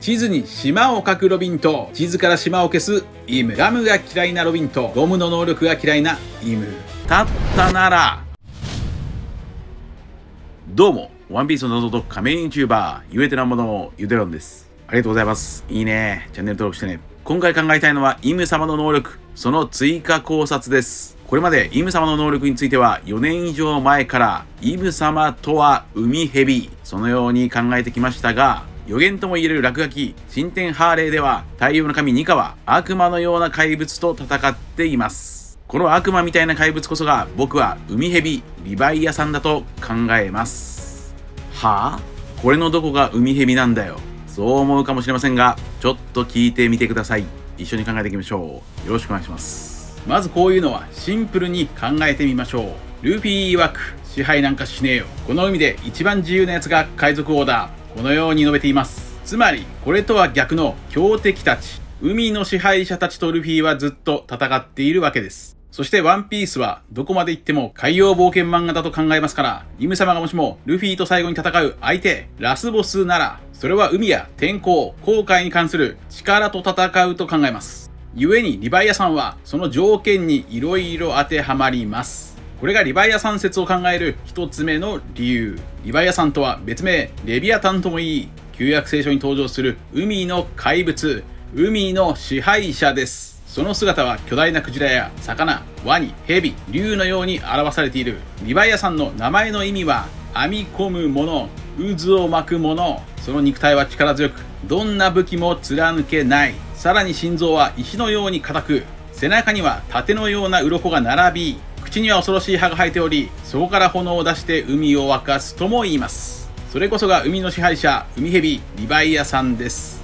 地図に島を描くロビンと地図から島を消すイム。ガムが嫌いなロビンとゴムの能力が嫌いなイム。たったなら。どうも、ワンピースの謎と仮面 YouTuber、ゆえてなものゆでろんです。ありがとうございます。いいね。チャンネル登録してね。今回考えたいのはイム様の能力、その追加考察です。これまでイム様の能力については4年以上前からイム様とは海蛇、そのように考えてきましたが、予言とも言える落書き、新天ハーレーでは太陽の神ニカは悪魔のような怪物と戦っています。この悪魔みたいな怪物こそが僕は海蛇リヴァイアさんだと考えます。はぁ？これのどこが海蛇なんだよ。そう思うかもしれませんが、ちょっと聞いてみてください。一緒に考えていきましょう。よろしくお願いします。まずこういうのはシンプルに考えてみましょう。ルフィ曰く支配なんかしねえよ。この海で一番自由なやつが海賊王だ。このように述べています。つまりこれとは逆の強敵たち、海の支配者たちとルフィはずっと戦っているわけです。そしてワンピースはどこまで行っても海洋冒険漫画だと考えますから、イム様がもしもルフィと最後に戦う相手、ラスボスなら、それは海や天候、航海に関する力と戦うと考えます。故にリヴァイアさんはその条件に色々当てはまります。これがリヴァイアさん説を考える一つ目の理由。リヴァイアさんとは別名レビアタンともいい、旧約聖書に登場する海の怪物、海の支配者です。その姿は巨大なクジラや魚、ワニ、ヘビ、竜のように表されている。リヴァイアさんの名前の意味は編み込むもの、渦を巻くもの。その肉体は力強く、どんな武器も貫けない。さらに心臓は石のように硬く、背中には盾のような鱗が並び、口には恐ろしい歯が生えており、そこから炎を出して海を沸かすとも言います。それこそが海の支配者、海蛇リヴァイアさんです。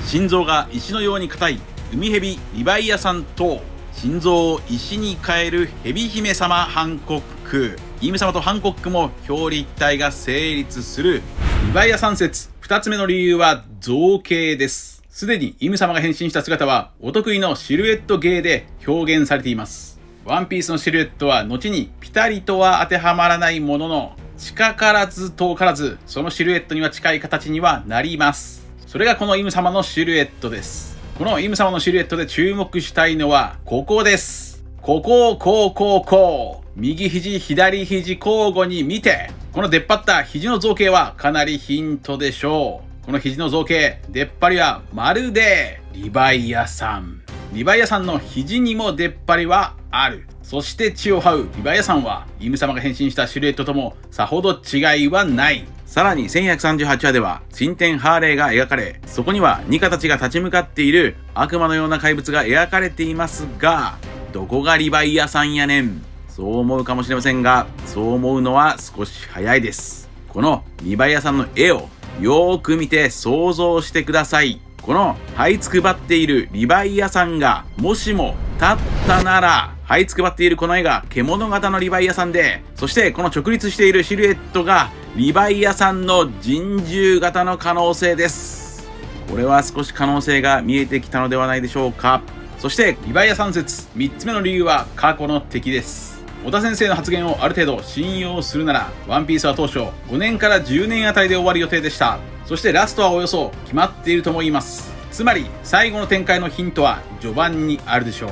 心臓が石のように硬い海蛇リヴァイアさんと、心臓を石に変えるヘビ姫様ハンコック。イム様とハンコックも表裏一体が成立する。リヴァイアさん説2つ目の理由は造形です。すでにイム様が変身した姿はお得意のシルエット芸で表現されています。ワンピースのシルエットは後にピタリとは当てはまらないものの、近からず遠からずそのシルエットには近い形にはなります。それがこのイム様のシルエットです。このイム様のシルエットで注目したいのはここです。ここをこう右肘左肘交互に見て、この出っ張った肘の造形はかなりヒントでしょう。この肘の造形、出っ張りはまるでリヴァイアさん。リヴァイアさんの肘にも出っ張りはある。そして血を這うリヴァイアさんはイム様が変身したシルエットともさほど違いはない。さらに1138話では新天ハーレーが描かれ、そこにはニカたちが立ち向かっている悪魔のような怪物が描かれていますが、どこがリヴァイアさんやねん。そう思うかもしれませんが、そう思うのは少し早いです。このリヴァイアさんの絵をよーく見て想像してください。この這いつくばっているリヴァイアさんがもしも立ったなら、這いつくばっているこの絵が獣型のリヴァイアさんで、そしてこの直立しているシルエットがリヴァイアさんの人獣型の可能性です。これは少し可能性が見えてきたのではないでしょうか。そしてリヴァイアさん説3つ目の理由は過去の敵です。小田先生の発言をある程度信用するなら、ワンピースは当初5年から10年あたりで終わる予定でした。そしてラストはおよそ決まっているとも言います。つまり最後の展開のヒントは序盤にあるでしょう。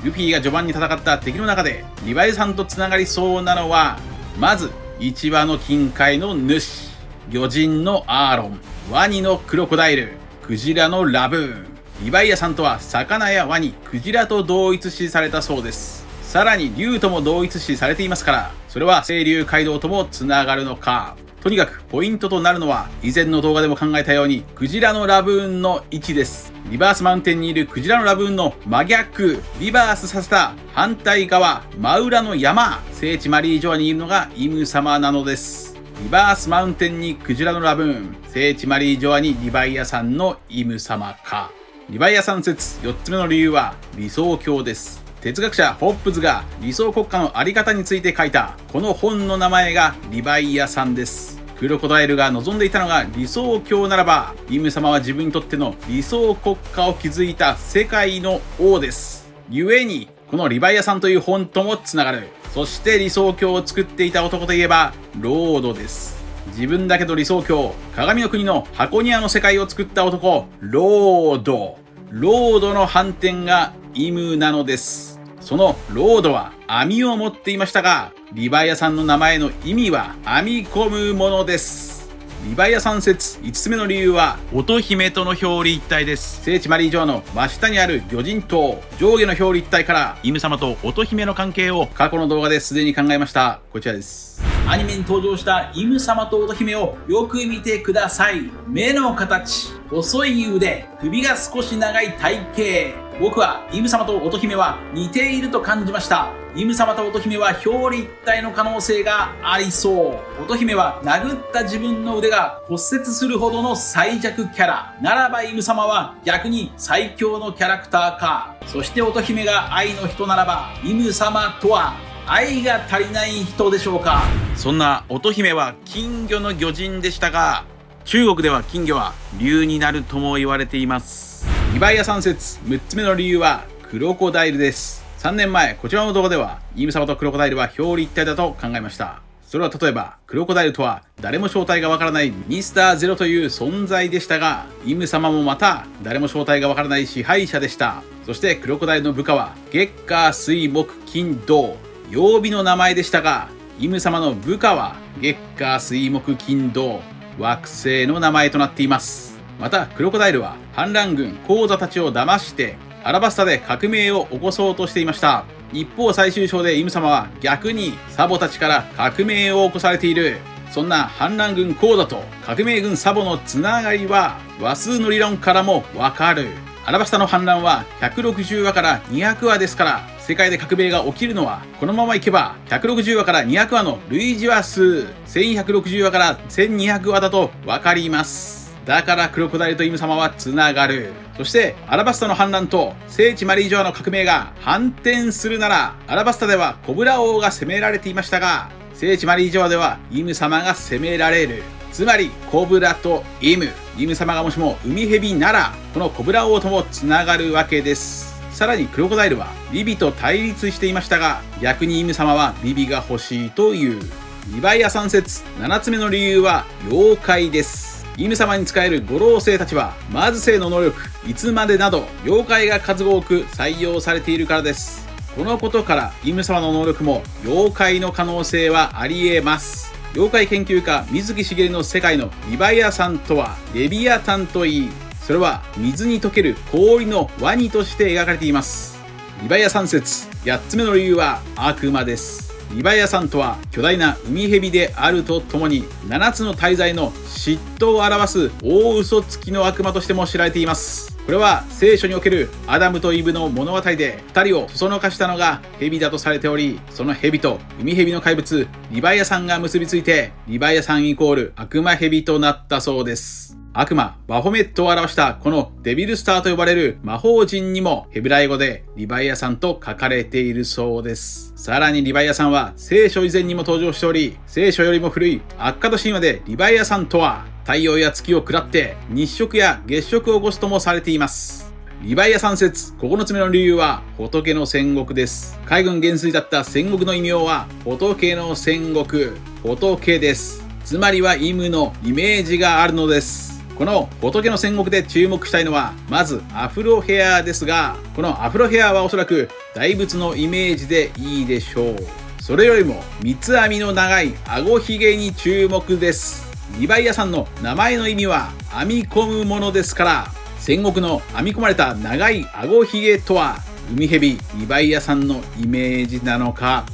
ルフィが序盤に戦った敵の中でリヴァイアさんとつながりそうなのは、まず1羽の金塊の主、魚人のアーロン、ワニのクロコダイル、クジラのラブーン。リヴァイアさんとは魚やワニ、クジラと同一視されたそうです。さらに竜とも同一視されていますから、それは清流街道ともつながるのか。とにかくポイントとなるのは、以前の動画でも考えたようにクジラのラブーンの位置です。リバースマウンテンにいるクジラのラブーンの真逆、リバースさせた反対側、真裏の山、聖地マリージョアにいるのがイム様なのです。リバースマウンテンにクジラのラブーン、聖地マリージョアにリヴァイアさんのイム様か。リヴァイアさん説4つ目の理由は理想郷です。哲学者ホップズが理想国家のあり方について書いたこの本の名前がリヴァイアさんです。クロコダイルが望んでいたのが理想郷ならば、イム様は自分にとっての理想国家を築いた世界の王です。故にこのリヴァイアさんという本ともつながる。そして理想郷を作っていた男といえばロードです。自分だけの理想郷、鏡の国の箱庭の世界を作った男、ロードの反転がイムなのです。そのロードは網を持っていましたが、リヴァイアさんの名前の意味は編み込むものです。リヴァイアさん説5つ目の理由は、乙姫との表裏一体です。聖地マリー城の真下にある魚人島、上下の表裏一体からイム様と乙姫の関係を過去の動画ですでに考えました。こちらです。アニメに登場したイム様と乙姫をよく見てください。目の形、細い腕、首が少し長い体型。僕はイム様と乙姫は似ていると感じました。イム様と乙姫は表裏一体の可能性がありそう。乙姫は殴った自分の腕が骨折するほどの最弱キャラ。ならばイム様は逆に最強のキャラクターか。そして乙姫が愛の人ならば、イム様とは愛が足りない人でしょうか。そんな乙姫は金魚の魚人でしたが、中国では金魚は竜になるとも言われています。リヴァイアさん説6つ目の理由はクロコダイルです。3年前こちらの動画ではイム様とクロコダイルは表裏一体だと考えました。それは例えばクロコダイルとは誰も正体がわからないミスターゼロという存在でしたが、イム様もまた誰も正体がわからない支配者でした。そしてクロコダイルの部下は月火水木金土、曜日の名前でしたが、イム様の部下は月火水木金土、惑星の名前となっています。またクロコダイルは反乱軍コウザたちを騙してアラバスタで革命を起こそうとしていました。一方最終章でイム様は逆にサボたちから革命を起こされている。そんな反乱軍コウザと革命軍サボのつながりは話数の理論からもわかる。アラバスタの反乱は160話から200話ですから、世界で革命が起きるのはこのままいけば160話から200話の類似話数1160話から1200話だとわかります。だからクロコダイルとイム様はつながる。そしてアラバスタの反乱と聖地マリージョアの革命が反転するなら、アラバスタではコブラ王が攻められていましたが、聖地マリージョアではイム様が攻められる。つまりコブラとイム様がもしも海蛇なら、このコブラ王ともつながるわけです。さらにクロコダイルはビビと対立していましたが、逆にイム様はビビが欲しいという。リヴァイアさん説7つ目の理由は妖怪です。イム様に仕える五老星たちはマズ星の能力、いつまでなど妖怪が数多く採用されているからです。このことからイム様の能力も妖怪の可能性はありえます。妖怪研究家水木しげるの世界のリヴァイアさんとはレビアタンといい、それは水に溶ける氷のワニとして描かれています。リヴァイアさん説8つ目の理由は悪魔です。リヴァイアさんとは巨大な海蛇であるとともに、7つの大罪の嫉妬を表す大嘘つきの悪魔としても知られています。これは聖書におけるアダムとイブの物語で2人をそそのかしたのが蛇だとされており、その蛇と海蛇の怪物リヴァイアさんが結びついて、リヴァイアさんイコール悪魔蛇となったそうです。悪魔バフォメットを表したこのデビルスターと呼ばれる魔法陣にもヘブライ語でリヴァイアさんと書かれているそうです。さらにリヴァイアさんは聖書以前にも登場しており、聖書よりも古いアッカド神話でリヴァイアさんとは太陽や月を食らって日食や月食を起こすともされています。リヴァイアさん説9つ目の理由は仏の戦国です。海軍元帥だった戦国の異名は仏の戦国、仏です。つまりはイムのイメージがあるのです。この仏の戦国で注目したいのはまずアフロヘアですが、このアフロヘアはおそらく大仏のイメージでいいでしょう。それよりも三つ編みの長い顎ひげに注目です。リヴァイアさんの名前の意味は編み込むものですから、戦国の編み込まれた長い顎ひげとは海蛇リヴァイアさんのイメージなのか。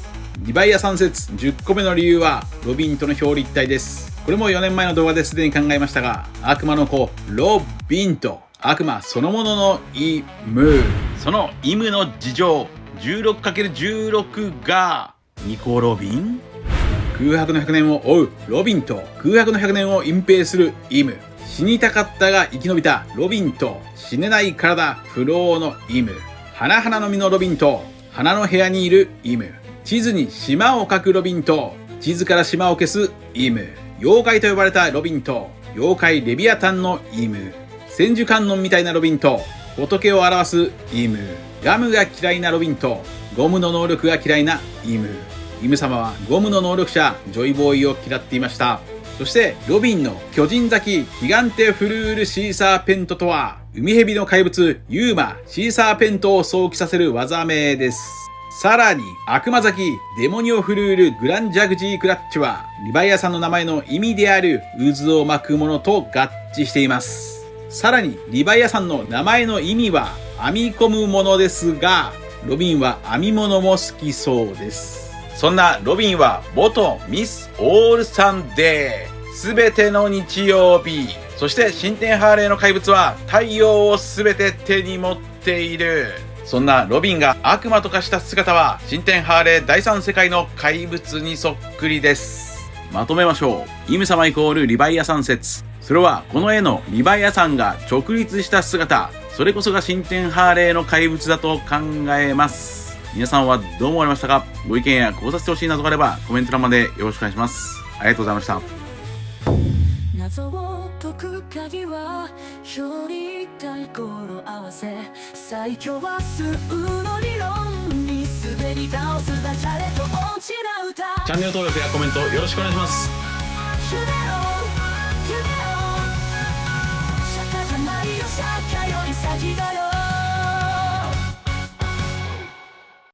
リヴァイアさん説10個目の理由はロビンとの表裏一体です。これも4年前の動画ですでに考えましたが、悪魔の子ロビンと悪魔そのもののイム、そのイムの事情 16×16 がニコロビン、空白の100年を追うロビンと空白の100年を隠蔽するイム、死にたかったが生き延びたロビンと死ねない体不老のイム、花々の実のロビンと花の部屋にいるイム、地図に島を描くロビンと地図から島を消すイム、妖怪と呼ばれたロビンと妖怪レビアタンのイム、千手観音みたいなロビンと仏を表すイム、ガムが嫌いなロビンとゴムの能力が嫌いなイム。イム様はゴムの能力者ジョイボーイを嫌っていました。そしてロビンの巨人崎ギガンテフルールシーサーペントとは、海蛇の怪物ユーマシーサーペントを想起させる技名です。さらに悪魔崎デモニオフルールグランジャグジークラッチはリヴァイアさんの名前の意味である渦を巻くものと合致しています。さらにリヴァイアさんの名前の意味は編み込むものですが、ロビンは編み物も好きそうです。そんなロビンは元ミスオールサンデー、すべての日曜日、そして新天ハーレーの怪物は太陽をすべて手に持っている。そんなロビンが悪魔と化した姿は新天ハーレー第3世界の怪物にそっくりです。まとめましょう。イム様イコールリヴァイアさん説。それはこの絵のリヴァイアさんが直立した姿、それこそが新天ハーレーの怪物だと考えます。皆さんはどう思われましたか？ご意見や考察してほしいなどがあればコメント欄までよろしくお願いします。ありがとうございました。謎を解く鍵は表裏対語呂合わせ、最強は数の理論に滑り倒すダジャレと落ちな歌。チャンネル登録やコメントよろしくお願いします。